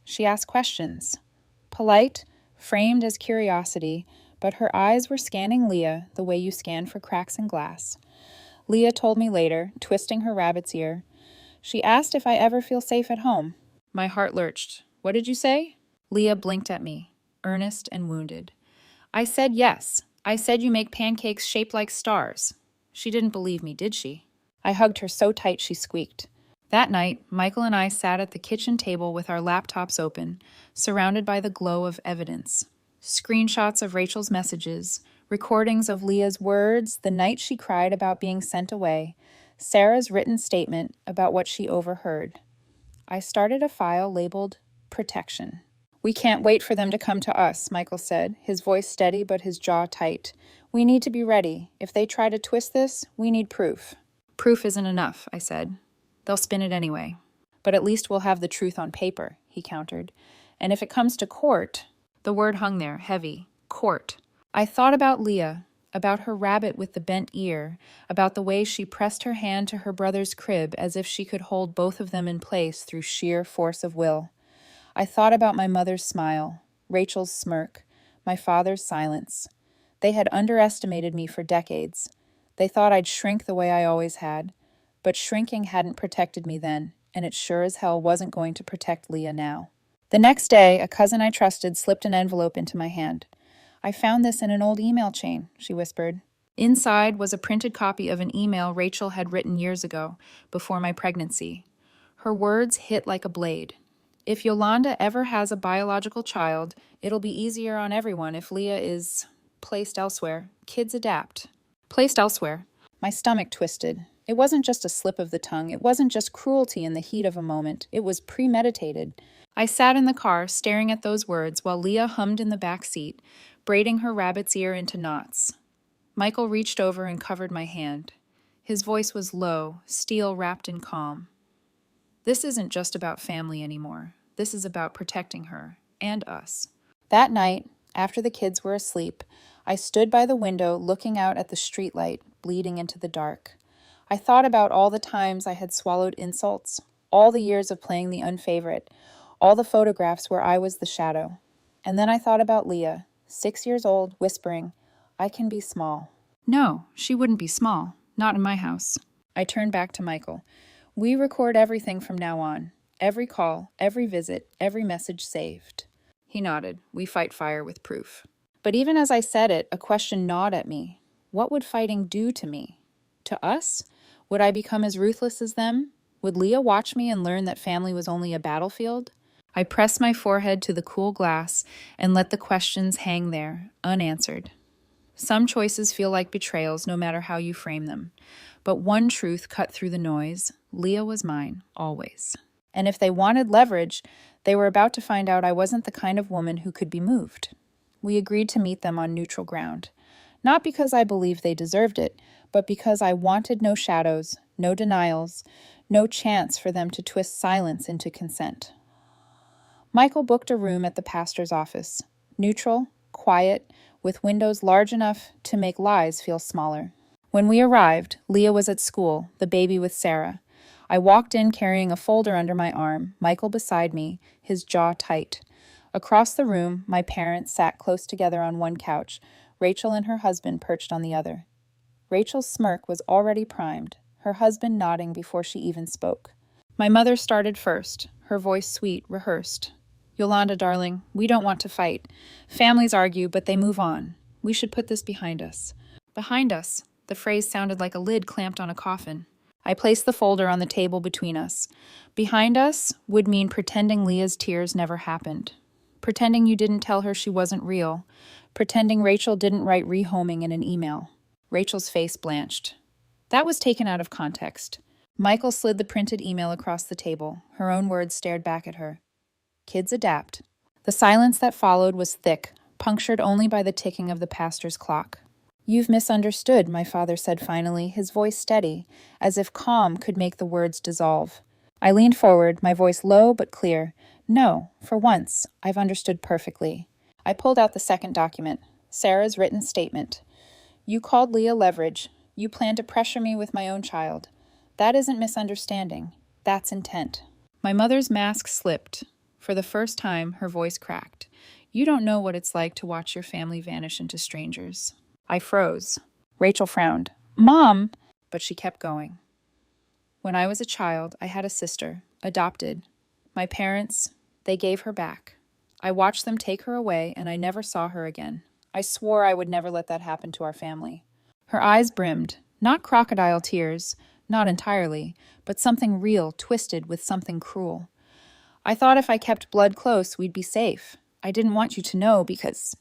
She asked questions. Polite, framed as curiosity, but her eyes were scanning Leah the way you scan for cracks in glass. Leah told me later, twisting her rabbit's ear. She asked if I ever feel safe at home. My heart lurched. "What did you say?" Leah blinked at me, earnest and wounded. "I said yes. I said you make pancakes shaped like stars." She didn't believe me, did she? I hugged her so tight she squeaked. That night, Michael and I sat at the kitchen table with our laptops open, surrounded by the glow of evidence. Screenshots of Rachel's messages, recordings of Leah's words the night she cried about being sent away, Sarah's written statement about what she overheard. I started a file labeled Protection. "We can't wait for them to come to us," Michael said, his voice steady but his jaw tight. "We need to be ready. If they try to twist this, we need proof." "Proof isn't enough," I said. "They'll spin it anyway." "But at least we'll have the truth on paper," he countered. "And if it comes to court," the word hung there, heavy, court. I thought about Leah, about her rabbit with the bent ear, about the way she pressed her hand to her brother's crib as if she could hold both of them in place through sheer force of will. I thought about my mother's smile, Rachel's smirk, my father's silence. They had underestimated me for decades. They thought I'd shrink the way I always had. But shrinking hadn't protected me then, and it sure as hell wasn't going to protect Leah now. The next day, a cousin I trusted slipped an envelope into my hand. "I found this in an old email chain," she whispered. Inside was a printed copy of an email Rachel had written years ago, before my pregnancy. Her words hit like a blade. "If Yolanda ever has a biological child, it'll be easier on everyone if Leah is placed elsewhere. Kids adapt." Placed elsewhere. My stomach twisted. It wasn't just a slip of the tongue. It wasn't just cruelty in the heat of a moment. It was premeditated. I sat in the car, staring at those words, while Leah hummed in the back seat, braiding her rabbit's ear into knots. Michael reached over and covered my hand. His voice was low, steel wrapped in calm. "This isn't just about family anymore. This is about protecting her, and us." That night, after the kids were asleep, I stood by the window looking out at the streetlight bleeding into the dark. I thought about all the times I had swallowed insults, all the years of playing the unfavorite, all the photographs where I was the shadow. And then I thought about Leah, 6 years old, whispering, "I can be small." No, she wouldn't be small. Not in my house. I turned back to Michael. "We record everything from now on. Every call, every visit, every message saved." He nodded. "We fight fire with proof." But even as I said it, a question gnawed at me. What would fighting do to me? To us? Would I become as ruthless as them? Would Leah watch me and learn that family was only a battlefield? I pressed my forehead to the cool glass and let the questions hang there, unanswered. Some choices feel like betrayals no matter how you frame them. But one truth cut through the noise. Leah was mine, always. And if they wanted leverage, they were about to find out I wasn't the kind of woman who could be moved. We agreed to meet them on neutral ground. Not because I believed they deserved it, but because I wanted no shadows, no denials, no chance for them to twist silence into consent. Michael booked a room at the pastor's office. Neutral, quiet, with windows large enough to make lies feel smaller. When we arrived, Leah was at school, the baby with Sarah. I walked in carrying a folder under my arm, Michael beside me, his jaw tight. Across the room, my parents sat close together on one couch, Rachel and her husband perched on the other. Rachel's smirk was already primed, her husband nodding before she even spoke. My mother started first, her voice sweet, rehearsed. Yolanda, darling, we don't want to fight. Families argue, but they move on. We should put this behind us. Behind us. The phrase sounded like a lid clamped on a coffin. I placed the folder on the table between us. Behind us would mean pretending Leah's tears never happened. Pretending you didn't tell her she wasn't real. Pretending Rachel didn't write rehoming in an email. Rachel's face blanched. That was taken out of context. Michael slid the printed email across the table. Her own words stared back at her. Kids adapt. The silence that followed was thick, punctured only by the ticking of the pastor's clock. You've misunderstood, my father said finally, his voice steady, as if calm could make the words dissolve. I leaned forward, my voice low but clear. No, for once, I've understood perfectly. I pulled out the second document, Sarah's written statement. You called Leah leverage. You planned to pressure me with my own child. That isn't misunderstanding. That's intent. My mother's mask slipped. For the first time, her voice cracked. You don't know what it's like to watch your family vanish into strangers. I froze. Rachel frowned. Mom! But she kept going. When I was a child, I had a sister, adopted. My parents, they gave her back. I watched them take her away, and I never saw her again. I swore I would never let that happen to our family. Her eyes brimmed, not crocodile tears, not entirely, but something real twisted with something cruel. I thought if I kept blood close, we'd be safe. I didn't want you to know because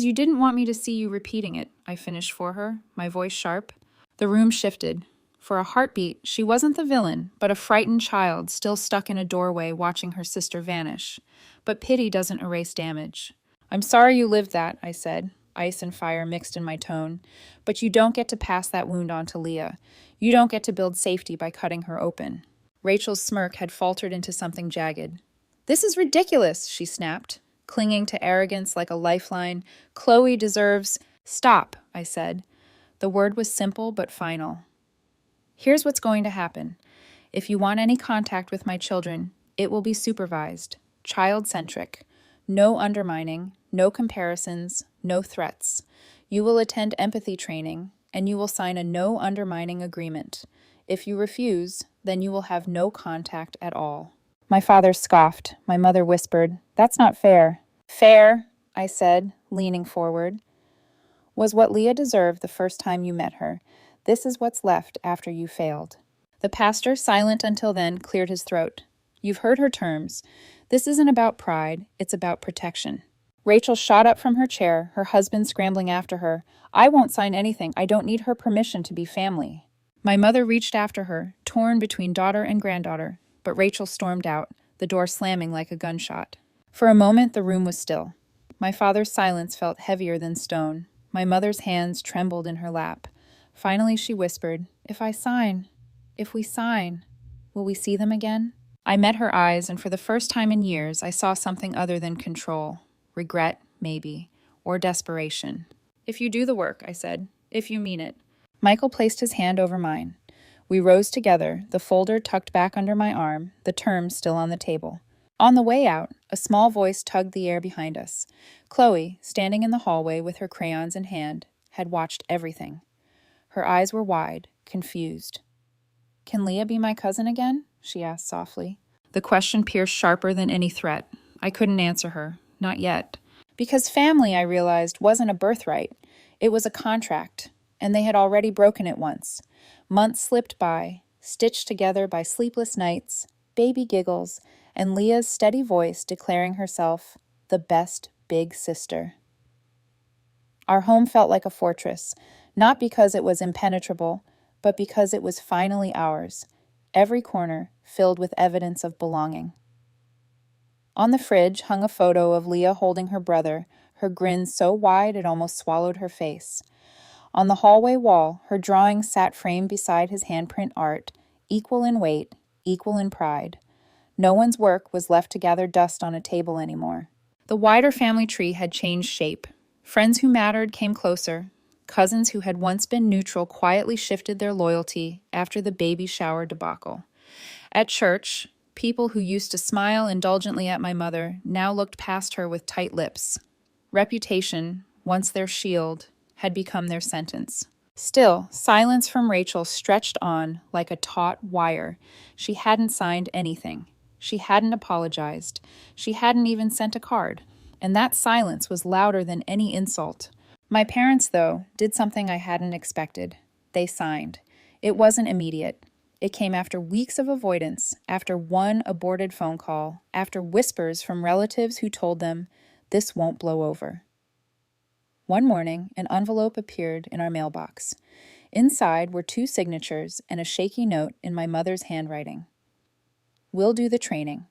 you didn't want me to see you repeating it, I finished for her, my voice sharp. The room shifted. For a heartbeat, she wasn't the villain, but a frightened child still stuck in a doorway watching her sister vanish. But pity doesn't erase damage. I'm sorry you lived that, I said, ice and fire mixed in my tone. But you don't get to pass that wound on to Leah. You don't get to build safety by cutting her open. Rachel's smirk had faltered into something jagged. This is ridiculous, she snapped, clinging to arrogance like a lifeline. Chloe deserves... Stop, I said. The word was simple but final. Here's what's going to happen. If you want any contact with my children, it will be supervised, child-centric. No undermining, no comparisons, no threats. You will attend empathy training, and you will sign a no undermining agreement. If you refuse, then you will have no contact at all. My father scoffed. My mother whispered, That's not fair. Fair, I said, leaning forward, was what Leah deserved the first time you met her. This is what's left after you failed. The pastor, silent until then, cleared his throat. You've heard her terms. This isn't about pride, it's about protection. Rachel shot up from her chair, her husband scrambling after her. I won't sign anything. I don't need her permission to be family. My mother reached after her, torn between daughter and granddaughter, but Rachel stormed out, the door slamming like a gunshot. For a moment, the room was still. My father's silence felt heavier than stone. My mother's hands trembled in her lap. Finally, she whispered, if we sign, will we see them again? I met her eyes, and for the first time in years, I saw something other than control. Regret, maybe, or desperation. If you do the work, I said, if you mean it. Michael placed his hand over mine. We rose together, the folder tucked back under my arm, the terms still on the table. On the way out, a small voice tugged the air behind us. Chloe, standing in the hallway with her crayons in hand, had watched everything. Her eyes were wide, confused. Can Leah be my cousin again? She asked softly. The question pierced sharper than any threat. I couldn't answer her. Not yet. Because family, I realized, wasn't a birthright. It was a contract, and they had already broken it once. Months slipped by, stitched together by sleepless nights, baby giggles, and Leah's steady voice declaring herself the best big sister. Our home felt like a fortress, not because it was impenetrable, but because it was finally ours, every corner filled with evidence of belonging. On the fridge hung a photo of Leah holding her brother, her grin so wide it almost swallowed her face. On the hallway wall, her drawing sat framed beside his handprint art, equal in weight, equal in pride. No one's work was left to gather dust on a table anymore. The wider family tree had changed shape. Friends who mattered came closer. Cousins who had once been neutral quietly shifted their loyalty after the baby shower debacle. At church, people who used to smile indulgently at my mother now looked past her with tight lips. Reputation, once their shield, had become their sentence. Still, silence from Rachel stretched on like a taut wire. She hadn't signed anything. She hadn't apologized. She hadn't even sent a card. And that silence was louder than any insult. My parents, though, did something I hadn't expected. They signed. It wasn't immediate. It came after weeks of avoidance, after one aborted phone call, after whispers from relatives who told them, "This won't blow over." One morning, an envelope appeared in our mailbox. Inside were 2 signatures and a shaky note in my mother's handwriting. "We'll do the training.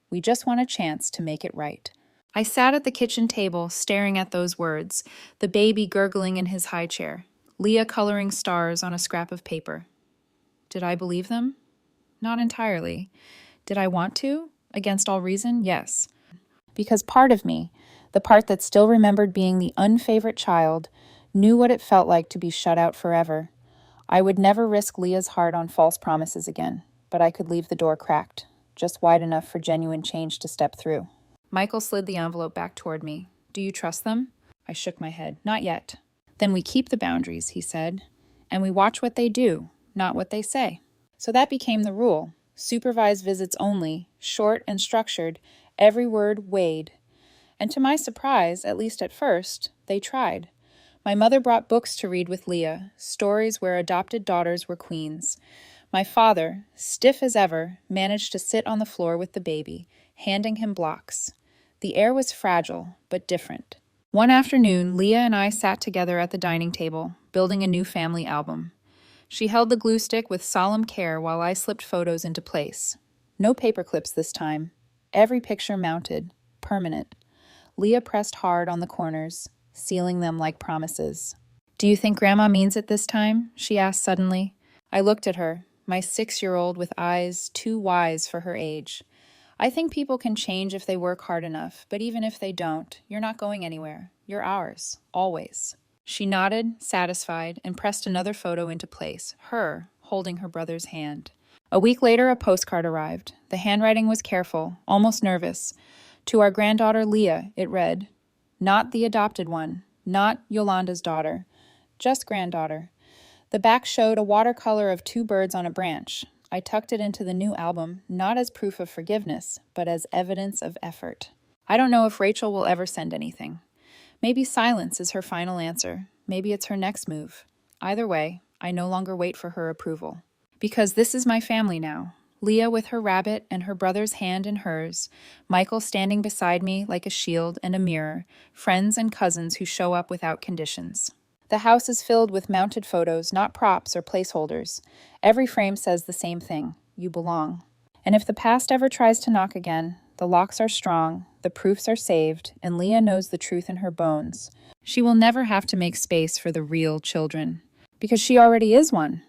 We just want a chance to make it right." I sat at the kitchen table staring at those words, the baby gurgling in his high chair, Leah coloring stars on a scrap of paper. Did I believe them? Not entirely. Did I want to? Against all reason, yes. Because part of me, the part that still remembered being the unfavored child, knew what it felt like to be shut out forever. I would never risk Leah's heart on false promises again, but I could leave the door cracked, just wide enough for genuine change to step through. Michael slid the envelope back toward me. "Do you trust them?" I shook my head. "Not yet." "Then we keep the boundaries," he said, "and we watch what they do, not what they say." So that became the rule. Supervised visits only, short and structured, every word weighed. And to my surprise, at least at first, they tried. My mother brought books to read with Leah, stories where adopted daughters were queens. My father, stiff as ever, managed to sit on the floor with the baby, handing him blocks. The air was fragile, but different. One afternoon, Leah and I sat together at the dining table, building a new family album. She held the glue stick with solemn care while I slipped photos into place. No paper clips this time. Every picture mounted, permanent. Leah pressed hard on the corners, sealing them like promises. "Do you think Grandma means it this time?" she asked suddenly. I looked at her, my 6-year-old with eyes too wise for her age. "I think people can change if they work hard enough, but even if they don't, you're not going anywhere. You're ours, always." She nodded, satisfied, and pressed another photo into place, her holding her brother's hand. A week later, a postcard arrived. The handwriting was careful, almost nervous. To our granddaughter Leah, it read, "Not the adopted one, not Yolanda's daughter, just granddaughter." The back showed a watercolor of 2 birds on a branch. I tucked it into the new album, not as proof of forgiveness, but as evidence of effort. I don't know if Rachel will ever send anything. Maybe silence is her final answer. Maybe it's her next move. Either way, I no longer wait for her approval. Because this is my family now. Leah with her rabbit and her brother's hand in hers, Michael standing beside me like a shield and a mirror, friends and cousins who show up without conditions. The house is filled with mounted photos, not props or placeholders. Every frame says the same thing: you belong. And if the past ever tries to knock again, the locks are strong, the proofs are saved, and Leah knows the truth in her bones. She will never have to make space for the real children, because she already is one.